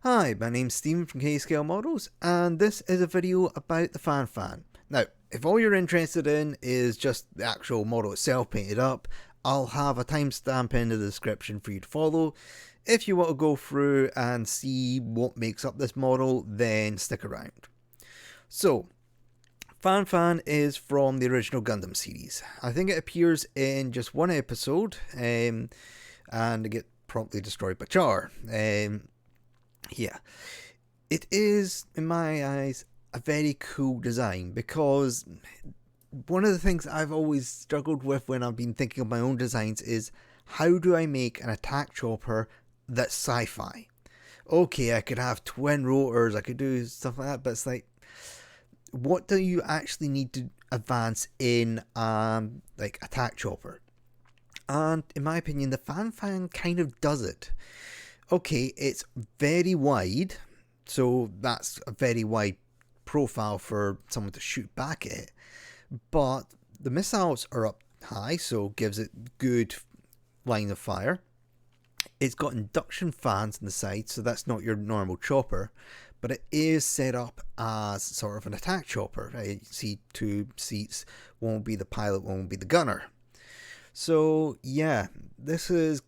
Hi, my name's Stephen from K-Scale Models, and this is a video about the Fanfan. Now, if all you're interested in is just the actual model itself painted up, I'll have a timestamp in the description for you to follow. If you want to go through and see what makes up this model, then stick around. So, Fanfan is from the original Gundam series. I think it appears in just one episode, and it gets promptly destroyed by Char. Yeah, it is, in my eyes, a very cool design because one of the things I've always struggled with when I've been thinking of my own designs is how do I make an attack chopper that's sci-fi? Okay, I could have twin rotors, I could do stuff like that, but it's like, what do you actually need to advance in like attack chopper? And in my opinion, the Fanfan kind of does it. Okay, it's very wide, so that's a very wide profile for someone to shoot back at it. But the missiles are up high, so gives it good line of fire. It's got induction fans on the side, so that's not your normal chopper, but it is set up as sort of an attack chopper. Right? You see two seats, one will be the pilot, one will be the gunner. So yeah, this is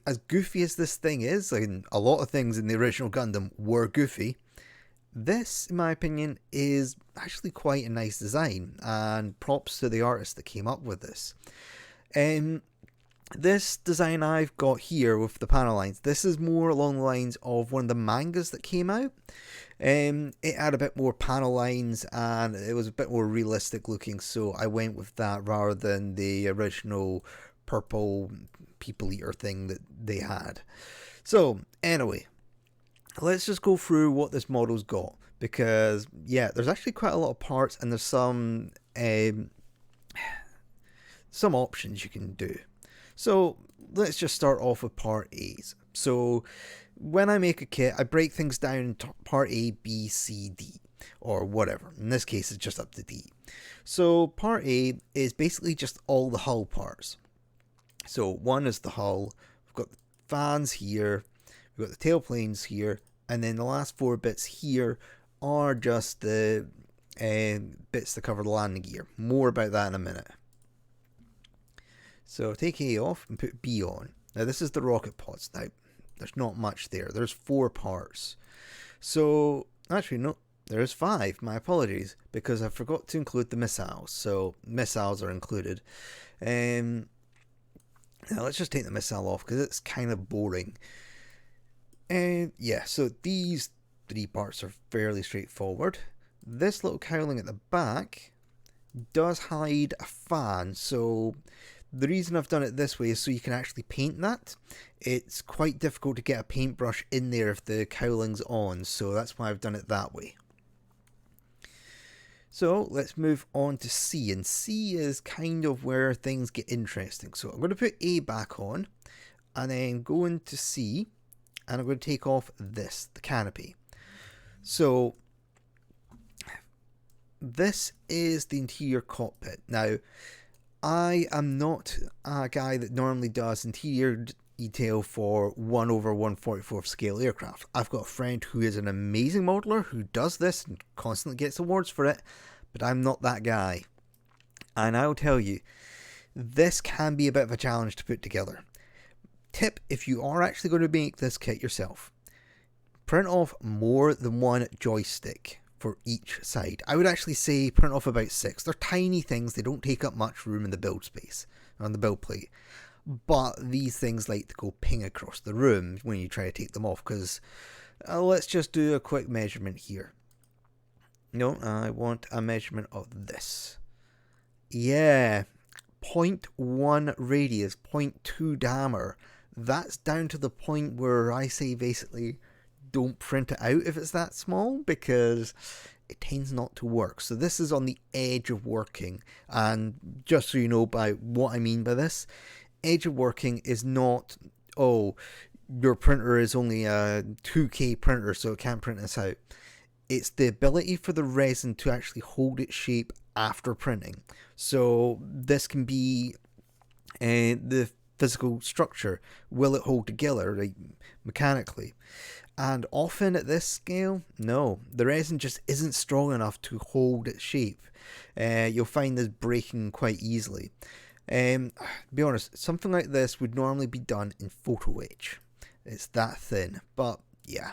as goofy as this thing is, and a lot of things in the original Gundam were goofy, this, in my opinion, is actually quite a nice design, and props to the artist that came up with this. This design I've got here with the panel lines, this is more along the lines of one of the mangas that came out. It had a bit more panel lines and it was a bit more realistic looking, so I went with that rather than the original purple people eater thing that they had. So anyway, let's just go through what this model's got, because yeah, there's actually quite a lot of parts and there's some options you can do. So let's just start off with part A's. So when I make a kit, I break things down into part A, B, C, D, or whatever. In this case, it's just up to D. So part A is basically just all the hull parts. So one is the hull, we've got the fans here, we've got the tail planes here, and then the last four bits here are just the bits that cover the landing gear. More about that in a minute. So take A off and put B on. Now this is the rocket pods. Now there's not much there. There's four parts. So actually no, there's five. My apologies, because I forgot to include the missiles. So missiles are included. Now let's just take the missile off because it's kind of boring. And yeah, so these three parts are fairly straightforward. This little cowling at the back does hide a fan, so the reason I've done it this way is so you can actually paint that. It's quite difficult to get a paintbrush in there if the cowling's on, so that's why I've done it that way. So let's move on to C, and C is kind of where things get interesting. So I'm going to put A back on, and then go into C, and I'm going to take off this, the canopy. So this is the interior cockpit. Now, I am not a guy that normally does interior detail for 1/144 scale aircraft. I've got a friend who is an amazing modeler who does this and constantly gets awards for it, but I'm not that guy. And I'll tell you, this can be a bit of a challenge to put together. Tip, if you are actually going to make this kit yourself, print off more than one joystick for each side. I would actually say print off about 6. They're tiny things, they don't take up much room in the build space, on the build plate. But these things like to go ping across the room when you try to take them off, because let's just do a quick measurement here. No, I want a measurement of this. Yeah, 0.1 radius, 0.2 diameter. That's down to the point where I say basically don't print it out if it's that small, because it tends not to work. So this is on the edge of working, and just so you know by what I mean by this, edge of working is not, oh, your printer is only a 2K printer so it can't print this out. It's the ability for the resin to actually hold its shape after printing. So this can be the physical structure. Will it hold together, like mechanically? And often at this scale, no, the resin just isn't strong enough to hold its shape. You'll find this breaking quite easily. To be honest, something like this would normally be done in photo etch. It's that thin, but yeah,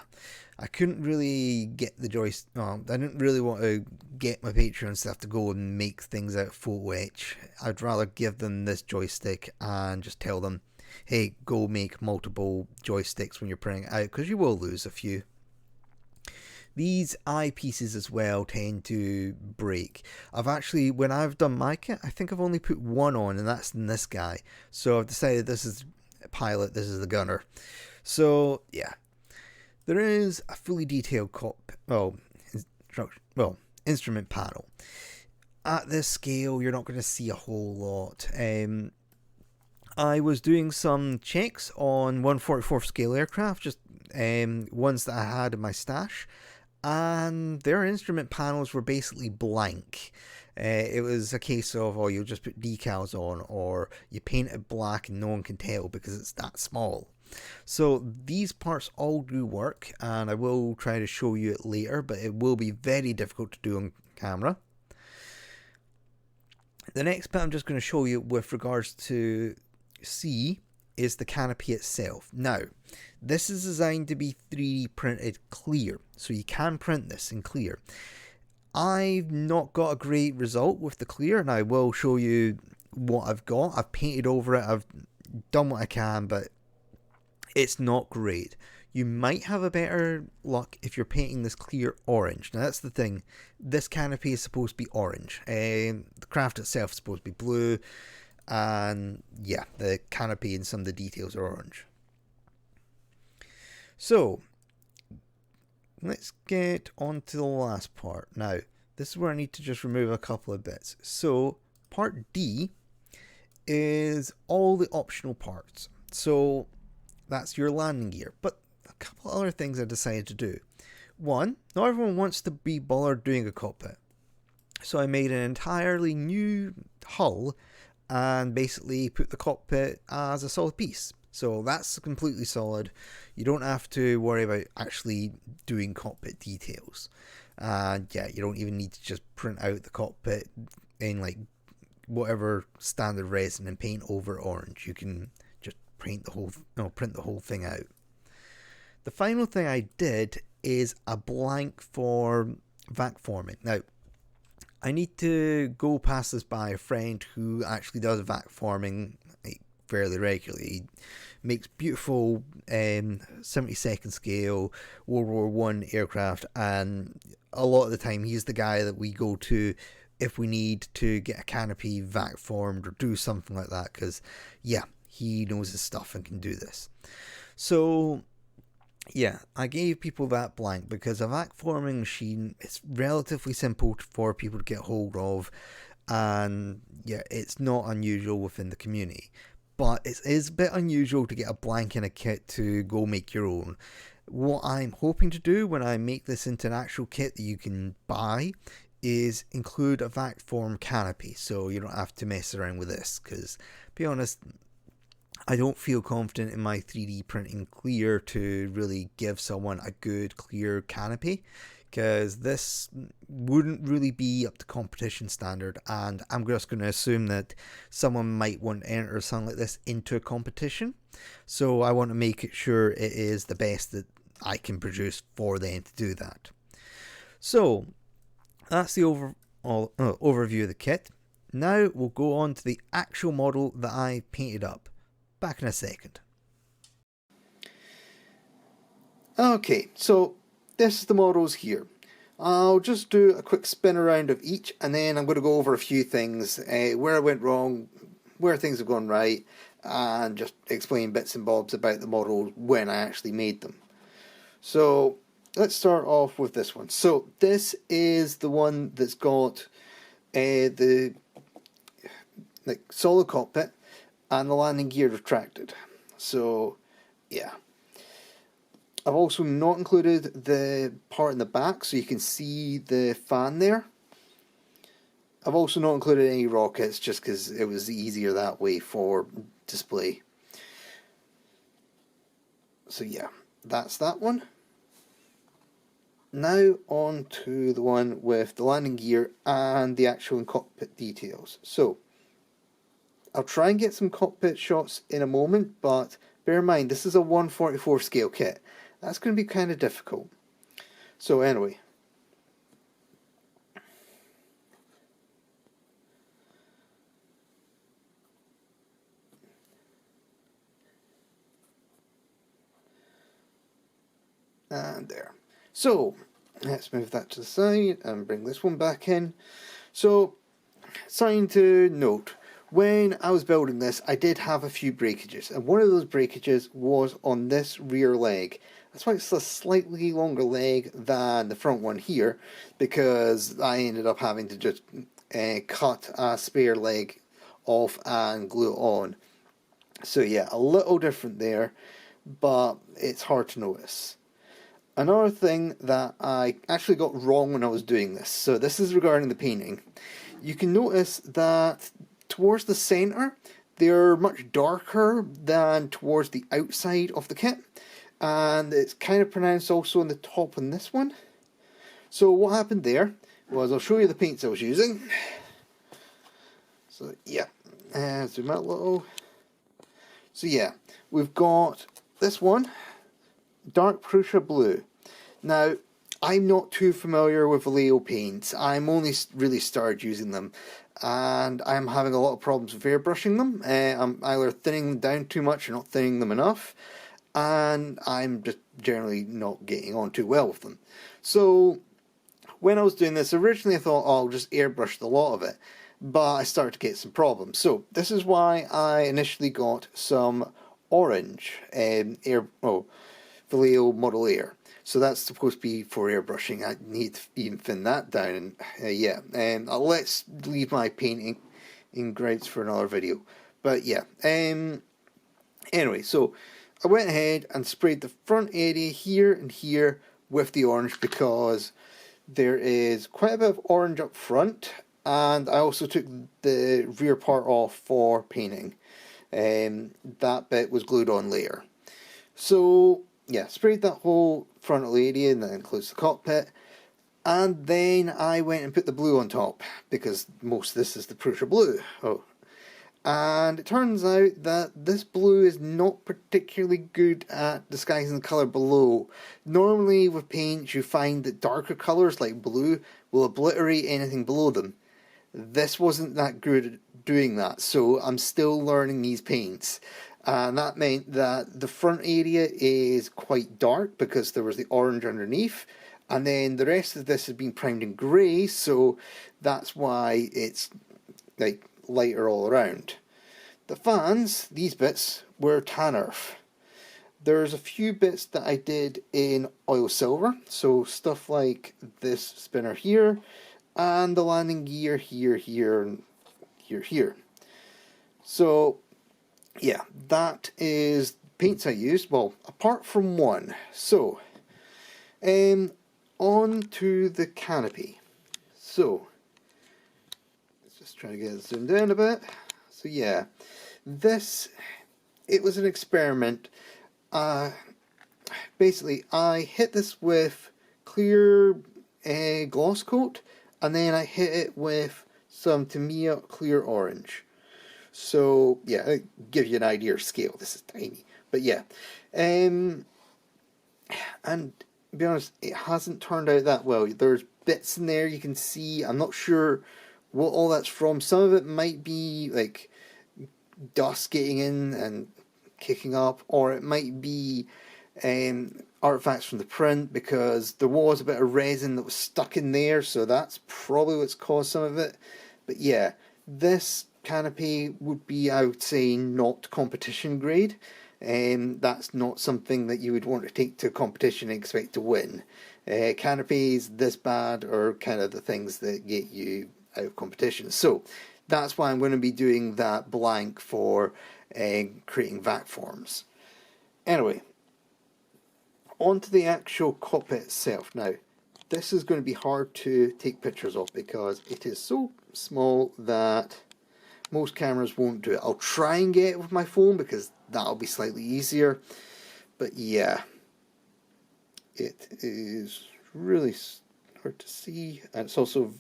I couldn't really get the joystick. I didn't really want to get my Patreon staff to go and make things out of photo etch. I'd rather give them this joystick and just tell them, hey, go make multiple joysticks when you're printing it out, because you will lose a few. These eyepieces as well tend to break. When I've done my kit, I think I've only put one on, and that's in this guy. So I've decided this is a pilot, this is the gunner. So yeah, there is a fully detailed instrument panel. At this scale, you're not going to see a whole lot. I was doing some checks on 1/44 scale aircraft, just ones that I had in my stash, and their instrument panels were basically blank. It was a case of, you'll just put decals on, or you paint it black and no one can tell because it's that small. So these parts all do work, and I will try to show you it later, but it will be very difficult to do on camera. The next bit I'm just going to show you with regards to C is the canopy itself. Now, this is designed to be 3D printed clear, so you can print this in clear. I've not got a great result with the clear, and I will show you what I've got. I've painted over it, I've done what I can, but it's not great. You might have a better luck if you're painting this clear orange. Now that's the thing, this canopy is supposed to be orange. The craft itself is supposed to be blue, and yeah, the canopy and some of the details are orange. So let's get on to the last part. Now this is where I need to just remove a couple of bits. So part D is all the optional parts. So that's your landing gear, but a couple other things I decided to do. One, not everyone wants to be bothered doing a cockpit, so I made an entirely new hull and basically put the cockpit as a solid piece. So that's completely solid. You don't have to worry about actually doing cockpit details. And yeah, you don't even need to just print out the cockpit in like whatever standard resin and paint over orange. You can just print the whole thing out. The final thing I did is a blank for vac forming. Now, I need to go past this by a friend who actually does vac forming fairly regularly. He makes beautiful 72nd scale World War I aircraft, and a lot of the time he's the guy that we go to if we need to get a canopy vac formed or do something like that, because yeah, he knows his stuff and can do this. So yeah, I gave people that blank because a vac forming machine is relatively simple for people to get hold of, and yeah, it's not unusual within the community. But it is a bit unusual to get a blank in a kit to go make your own. What I'm hoping to do when I make this into an actual kit that you can buy is include a vac form canopy, so you don't have to mess around with this, because to be honest, I don't feel confident in my 3D printing clear to really give someone a good clear canopy, because this wouldn't really be up to competition standard, and I'm just going to assume that someone might want to enter something like this into a competition, so I want to make it sure it is the best that I can produce for them to do that. So that's the overview of the kit. Now we'll go on to the actual model that I painted up. Back in a second. Okay, so this is the models here. I'll just do a quick spin around of each, and then I'm going to go over a few things, where I went wrong, where things have gone right, and just explain bits and bobs about the model when I actually made them. So let's start off with this one. So this is the one that's got the solid cockpit and the landing gear retracted. So yeah, I've also not included the part in the back so you can see the fan there. I've also not included any rockets just because it was easier that way for display. So yeah, that's that one. Now on to the one with the landing gear and the actual cockpit details. So, I'll try and get some cockpit shots in a moment, but bear in mind this is a 1/44 scale kit. That's going to be kind of difficult. So anyway. And there. So, let's move that to the side and bring this one back in. So, something to note. When I was building this, I did have a few breakages, and one of those breakages was on this rear leg. That's why it's a slightly longer leg than the front one here, because I ended up having to just cut a spare leg off and glue it on. So yeah, a little different there, but it's hard to notice. Another thing that I actually got wrong when I was doing this, so this is regarding the painting. You can notice that towards the centre, they're much darker than towards the outside of the kit. And it's kind of pronounced also on the top on this one. So what happened there was, I'll show you the paints I was using. So yeah, zoom out a little. So yeah, we've got this one, dark Prussian blue. Now, I'm not too familiar with Vallejo paints. I'm only really started using them, and I'm having a lot of problems with airbrushing them. I'm either thinning them down too much or not thinning them enough, and I'm just generally not getting on too well with them. So, when I was doing this, originally I thought, oh, I'll just airbrush the lot of it, but I started to get some problems. So, this is why I initially got some orange Vallejo Model Air. So that's supposed to be for airbrushing. I need to even thin that down. And let's leave my painting in grades for another video. But yeah, anyway, so I went ahead and sprayed the front area here and here with the orange because there is quite a bit of orange up front, and I also took the rear part off for painting. That bit was glued on later. So yeah, sprayed that whole frontal area, and that includes the cockpit. And then I went and put the blue on top, because most of this is the Prussian blue. Oh. And it turns out that this blue is not particularly good at disguising the colour below. Normally with paints you find that darker colours like blue will obliterate anything below them. This wasn't that good at doing that, so I'm still learning these paints. And that meant that the front area is quite dark because there was the orange underneath, and then the rest of this has been primed in grey, so that's why it's like lighter all around. The fans, these bits, were tan earth. There's a few bits that I did in oil silver, so stuff like this spinner here, and the landing gear here, here, and here. So yeah, that is paints I used, well, apart from one. So, on to the canopy. So, let's just try to get it zoomed in a bit. So yeah, it was an experiment. Basically, I hit this with clear gloss coat, and then I hit it with some Tamiya clear orange. So yeah, it gives you an idea of scale. This is tiny, but yeah, and to be honest, it hasn't turned out that well. There's bits in there you can see. I'm not sure what all that's from. Some of it might be like dust getting in and kicking up, or it might be artifacts from the print, because there was a bit of resin that was stuck in there, so that's probably what's caused some of it. But yeah, this canopy would be, I would say, not competition grade. That's not something that you would want to take to a competition and expect to win. Canopies this bad are kind of the things that get you out of competition. So that's why I'm going to be doing that blank for creating vac forms. Anyway, on to the actual cockpit itself. Now, this is going to be hard to take pictures of because it is so small that most cameras won't do it. I'll try and get it with my phone because that'll be slightly easier. But yeah, it is really hard to see, and it's also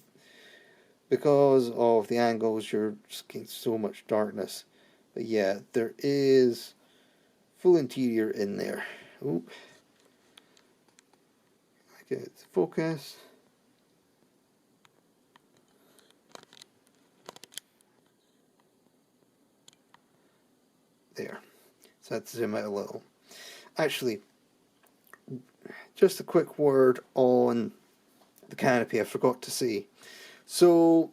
because of the angles you're just getting so much darkness. But yeah, there is full interior in there. Oh, I get it to focus. There. So I had to zoom out a little. Actually, just a quick word on the canopy I forgot to say. So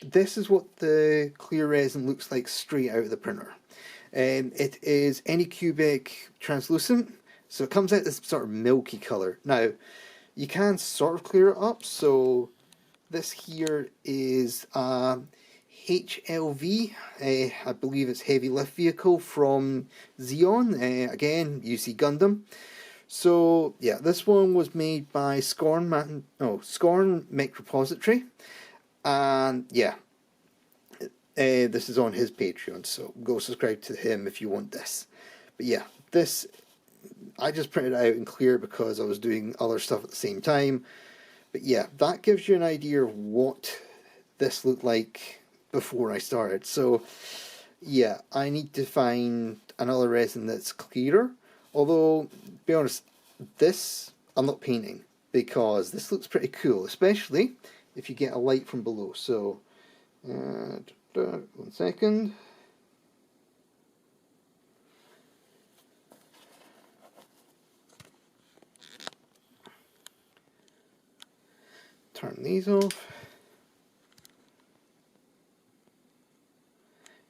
this is what the clear resin looks like straight out of the printer. It is Anycubic translucent, so it comes out this sort of milky colour. Now, you can sort of clear it up, so this here is HLV, I believe it's Heavy Lift Vehicle from Xeon, again, UC Gundam. So yeah, this one was made by Scorn Micropository, and yeah, this is on his Patreon, so go subscribe to him if you want this. But yeah, this, I just printed it out in clear because I was doing other stuff at the same time. But yeah, that gives you an idea of what this looked like before I started. So yeah, I need to find another resin that's clearer. Although, to be honest, this I'm not painting because this looks pretty cool, especially if you get a light from below. So, 1 second. Turn these off.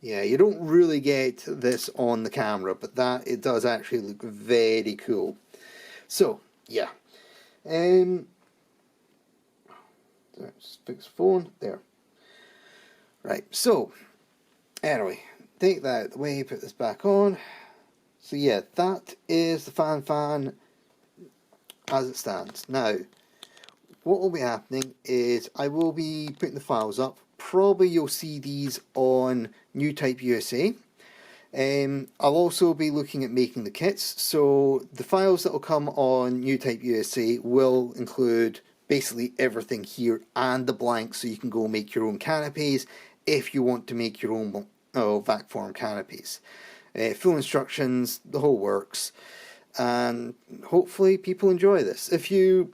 Yeah, you don't really get this on the camera, but that it does actually look very cool. So, yeah. Let's fix the phone. There. Right, so, anyway, take that out of the way, put this back on. So yeah, that is the Fanfan as it stands. Now, what will be happening is I will be putting the files up. Probably you'll see these on New Type USA. I'll also be looking at making the kits, so the files that will come on New Type USA will include basically everything here and the blanks, so you can go make your own canopies if you want to make your own vac form canopies. Full instructions, the whole works, and hopefully people enjoy this. If you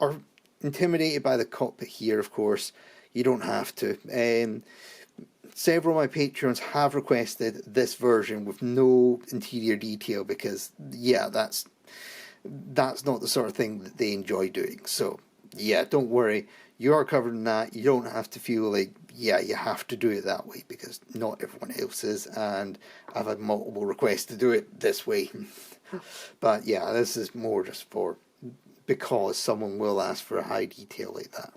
are intimidated by the cockpit here, of course, you don't have to. Several of my patrons have requested this version with no interior detail because, yeah, that's not the sort of thing that they enjoy doing. So, yeah, don't worry. You are covered in that. You don't have to feel like, yeah, you have to do it that way because not everyone else is, and I've had multiple requests to do it this way. But, yeah, this is more just for because someone will ask for a high detail like that.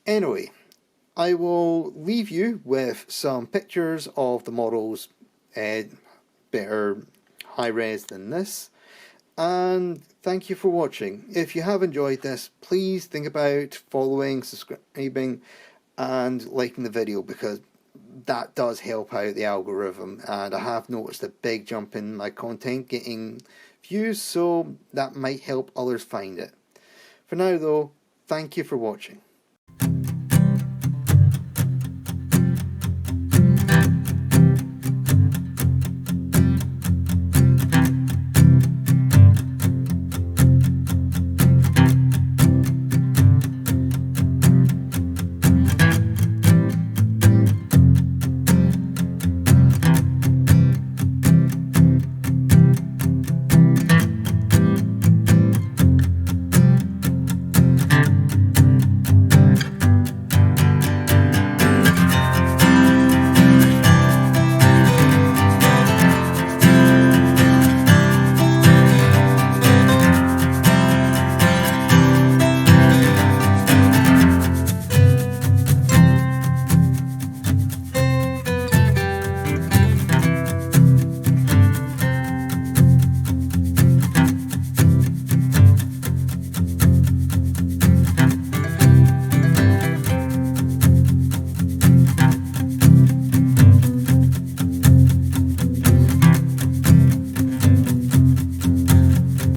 Anyway, I will leave you with some pictures of the models, better high res than this, and thank you for watching. If you have enjoyed this, please think about following, subscribing, and liking the video because that does help out the algorithm, and I have noticed a big jump in my content getting views, so that might help others find it. For now though, thank you for watching.